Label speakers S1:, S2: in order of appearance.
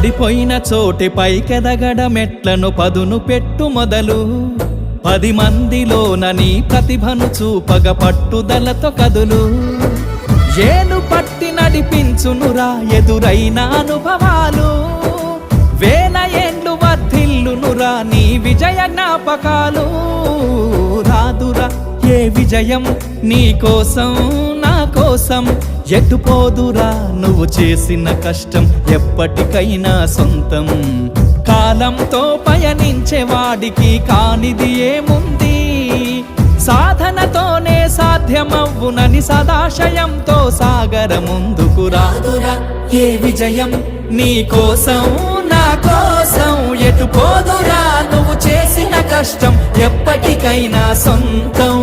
S1: పడిపోయిన చోటి పైకెదగడ మెట్లను పదును పెట్టు మొదలు 10 మందిలోన నీ ప్రతిభను చూపగ పట్టుదలతో కదులు ఏలు పట్టి నడిపించునురా ఎదురైన అనుభవాలు వేల ఏండ్లు వర్ధిల్లునురా నీ విజయ జ్ఞాపకాలు రాదురా ఏ విజయం నీ కోసం నా కోసం ఎటుపోదురా నువ్వు చేసిన కష్టం ఎప్పటికైనా సొంతం కాలంతో పయనించే వాడికి కానిది ఏముంది సాధనతోనే సాధ్యమవ్వునని సదాశయంతో సాగర ముందుకు రాదురా ఏ విజయం నీ కోసం నా కోసం ఎటుపోదురా నువ్వు చేసిన కష్టం ఎప్పటికైనా సొంతం